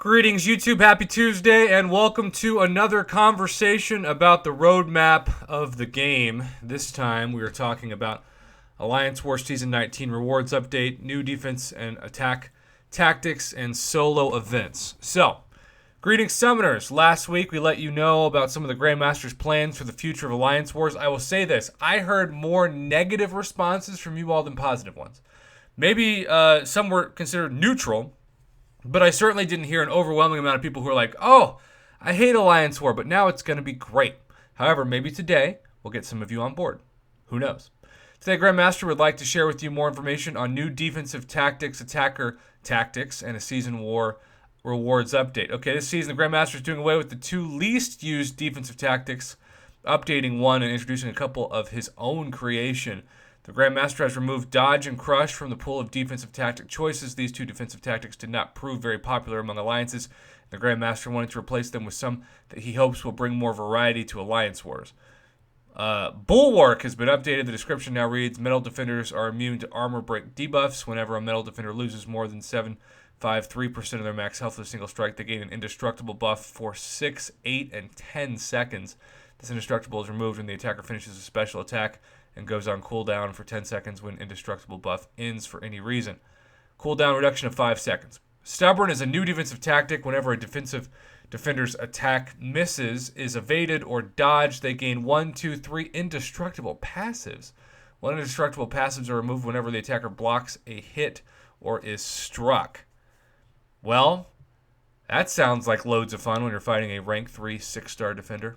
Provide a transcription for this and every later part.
Greetings, YouTube. Happy Tuesday, and welcome to another conversation about the roadmap of the game. This time, we are talking about Alliance Wars Season 19 rewards update, new defense and attack tactics, and solo events. So, greetings, Summoners. Last week, we let you know about some of the Grandmaster's plans for the future of Alliance Wars. I will say this. I heard more negative responses from you all than positive ones. Maybe some were considered neutral, but I certainly didn't hear an overwhelming amount of people who are like, oh, I hate Alliance War, but now it's going to be great. However, maybe today we'll get some of you on board. Who knows? Today, Grandmaster would like to share with you more information on new defensive tactics, attacker tactics, and a Season War rewards update. Okay, this season, the Grandmaster is doing away with the two least used defensive tactics, updating one and introducing a couple of his own creation. The Grandmaster has removed Dodge and Crush from the pool of defensive tactic choices. These two defensive tactics did not prove very popular among alliances. The Grandmaster wanted to replace them with some that he hopes will bring more variety to Alliance Wars. Bulwark has been updated. The description now reads, Metal Defenders are immune to armor break debuffs. Whenever a Metal Defender loses more than 7.53% of their max health with a single strike, they gain an indestructible buff for 6, 8, and 10 seconds. This indestructible is removed when the attacker finishes a special attack and goes on cooldown for 10 seconds when indestructible buff ends for any reason. Cooldown reduction of 5 seconds. Stubborn is a new defensive tactic. Whenever a defensive defender's attack misses, is evaded, or dodged, they gain 1, 2, 3 indestructible passives. 1 indestructible passives are removed whenever the attacker blocks a hit or is struck. Well, that sounds like loads of fun when you're fighting a rank 3 6-star defender.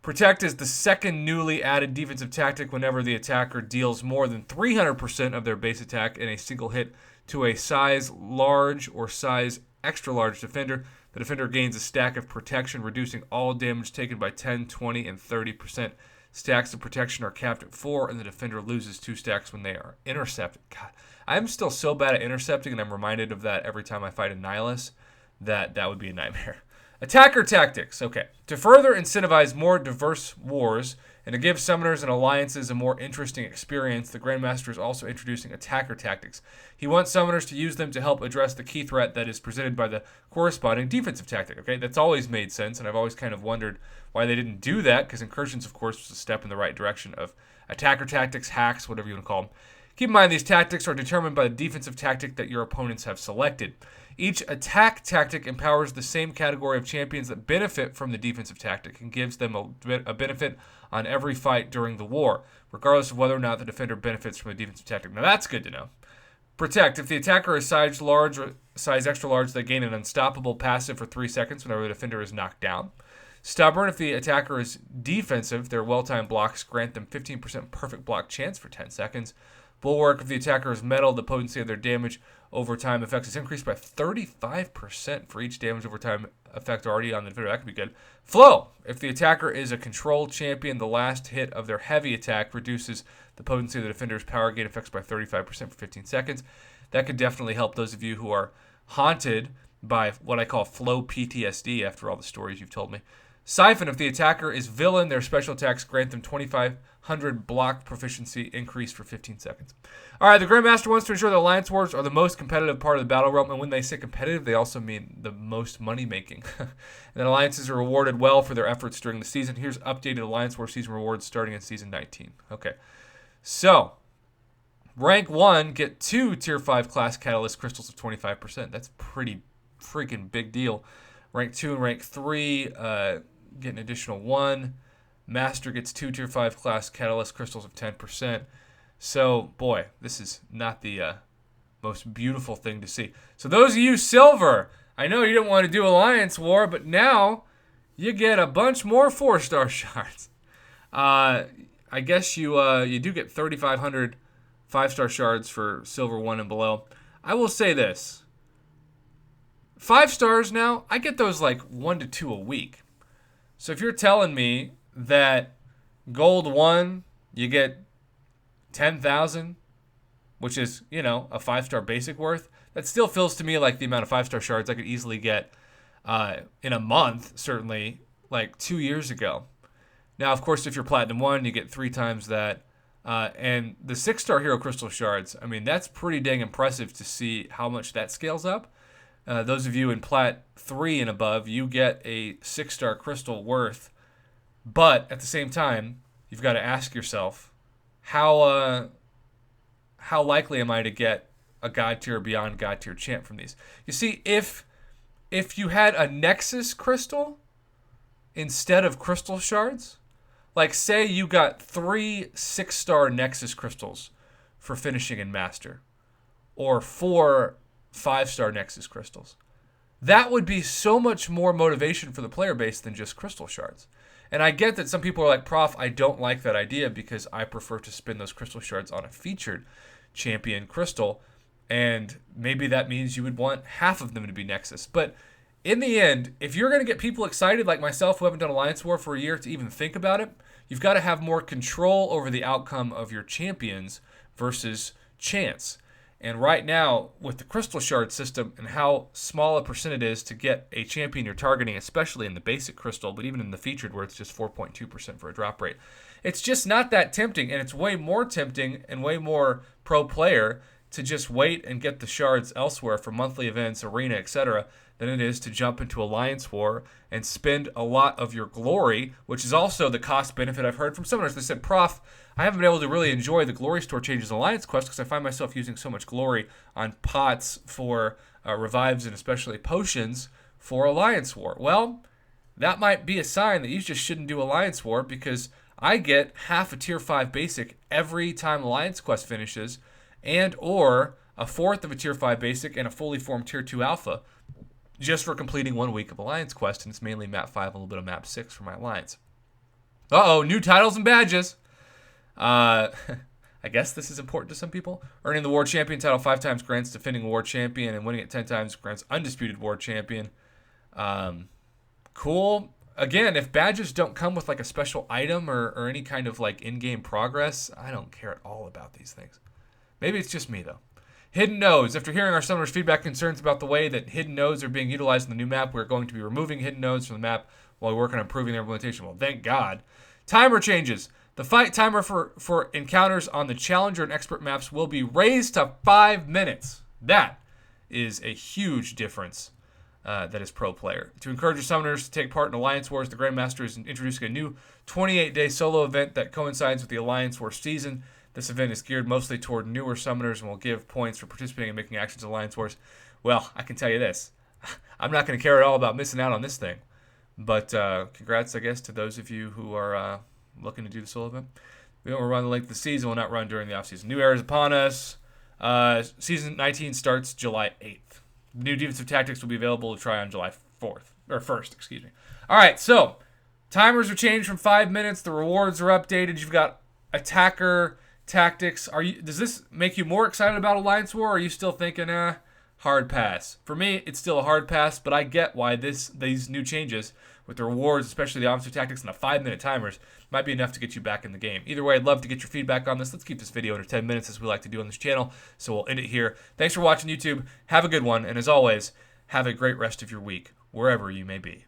Protect is the second newly added defensive tactic. Whenever the attacker deals more than 300% of their base attack in a single hit to a size large or size extra large defender, the defender gains a stack of protection, reducing all damage taken by 10, 20, and 30%. Stacks of protection are capped at 4, and the defender loses 2 stacks when they are intercepted. God, I'm still so bad at intercepting, and I'm reminded of that every time I fight a Nihilus, that would be a nightmare. Attacker tactics. Okay. To further incentivize more diverse wars and to give summoners and alliances a more interesting experience, the Grandmaster is also introducing attacker tactics. He wants summoners to use them to help address the key threat that is presented by the corresponding defensive tactic. Okay, that's always made sense, and I've always kind of wondered why they didn't do that, because Incursions, of course, was a step in the right direction of attacker tactics, hacks, whatever you want to call them. Keep in mind, these tactics are determined by the defensive tactic that your opponents have selected. Each attack tactic empowers the same category of champions that benefit from the defensive tactic and gives them a benefit on every fight during the war, regardless of whether or not the defender benefits from a defensive tactic. Now, that's good to know. Protect. If the attacker is size large or size extra large, they gain an unstoppable passive for 3 seconds whenever the defender is knocked down. Stubborn. If the attacker is defensive, their well-timed blocks grant them 15% perfect block chance for 10 seconds. Bulwark. If the attacker is metal, the potency of their damage over time effects is increased by 35% for each damage over time effect already on the defender. That could be good. Flow. If the attacker is a controlled champion, the last hit of their heavy attack reduces the potency of the defender's power gain effects by 35% for 15 seconds. That could definitely help those of you who are haunted by what I call flow PTSD after all the stories you've told me. Siphon. If the attacker is villain, their special attacks grant them 2,500 block proficiency increase for 15 seconds. All right, the Grandmaster wants to ensure that Alliance Wars are the most competitive part of the battle realm, and when they say competitive, they also mean the most money-making. And that alliances are rewarded well for their efforts during the season. Here's updated Alliance Wars season rewards starting in Season 19. Okay, so Rank 1 get 2 Tier 5 class Catalyst Crystals of 25%. That's pretty freaking big deal. Rank 2 and Rank 3 get an additional 1. Master gets 2 Tier 5 class Catalyst Crystals of 10%. So, boy, this is not the most beautiful thing to see. So those of you Silver, I know you didn't want to do Alliance War, but now you get a bunch more 4-star shards. I guess you do get 3,500 5-star shards for Silver 1 and below. I will say this. 5 stars now, I get those like 1 to 2 a week. So if you're telling me that Gold 1, you get 10,000, which is, a 5-star basic worth, that still feels to me like the amount of 5-star shards I could easily get in a month, certainly, like 2 years ago. Now, of course, if you're Platinum 1, you get 3 times that. And the 6-star Hero Crystal Shards, I mean, that's pretty dang impressive to see how much that scales up. those of you in Plat 3 and above, you get a 6-star crystal worth. But at the same time, you've got to ask yourself, how likely am I to get a God tier or beyond God tier champ from these? You see, if you had a Nexus crystal instead of crystal shards, like say you got 3 6-star Nexus crystals for finishing in Master, or 4 5-star Nexus crystals, that would be so much more motivation for the player base than just crystal shards. And I get that some people are like, Prof, I don't like that idea because I prefer to spin those crystal shards on a featured champion crystal, and maybe that means you would want half of them to be Nexus. But in the end, if you're going to get people excited like myself who haven't done Alliance War for a year to even think about it, you've got to have more control over the outcome of your champions versus chance. And right now, with the crystal shard system and how small a percent it is to get a champion you're targeting, especially in the basic crystal, but even in the featured where it's just 4.2% for a drop rate, it's just not that tempting. And it's way more tempting and way more pro player to just wait and get the shards elsewhere for monthly events, arena, etc., than it is to jump into Alliance War and spend a lot of your glory, which is also the cost benefit I've heard from summoners. They said, Prof, I haven't been able to really enjoy the glory store changes in Alliance Quest because I find myself using so much glory on pots for revives and especially potions for Alliance War. Well, that might be a sign that you just shouldn't do Alliance War, because I get half a tier 5 basic every time Alliance Quest finishes, and or a fourth of a tier 5 basic and a fully formed tier 2 alpha just for completing 1 week of Alliance Quest, and it's mainly map 5 and a little bit of map 6 for my Alliance. New titles and badges. I guess this is important to some people. Earning the World Champion title 5 times grants defending World Champion, and winning it 10 times grants undisputed World Champion. Cool. Again, if badges don't come with like a special item or any kind of like in-game progress, I don't care at all about these things. Maybe it's just me though. Hidden nodes. After hearing our summoners' feedback concerns about the way that hidden nodes are being utilized in the new map, we're going to be removing hidden nodes from the map while we work on improving their implementation. Well, thank God. Timer changes. The fight timer for encounters on the Challenger and Expert maps will be raised to 5 minutes. That is a huge difference that is pro player. To encourage your summoners to take part in Alliance Wars, the Grandmaster is introducing a new 28-day solo event that coincides with the Alliance Wars season. This event is geared mostly toward newer summoners and will give points for participating and making actions in Alliance Wars. Well, I can tell you this. I'm not going to care at all about missing out on this thing. But congrats, I guess, to those of you who are looking to do the solo event. We don't run the length of the season. We'll not run during the offseason. New era is upon us. Season 19 starts July 8th. New defensive tactics will be available to try on July 1st. Excuse me. All right, so timers are changed from 5 minutes. The rewards are updated. You've got attacker tactics. Does this make you more excited about Alliance War, or are you still thinking, hard pass? For me, it's still a hard pass, but I get why these new changes with the rewards, especially the offensive tactics and the 5-minute timers, might be enough to get you back in the game. Either way, I'd love to get your feedback on this. Let's keep this video under 10 minutes as we like to do on this channel, so we'll end it here. Thanks for watching YouTube. Have a good one, and as always, have a great rest of your week, wherever you may be.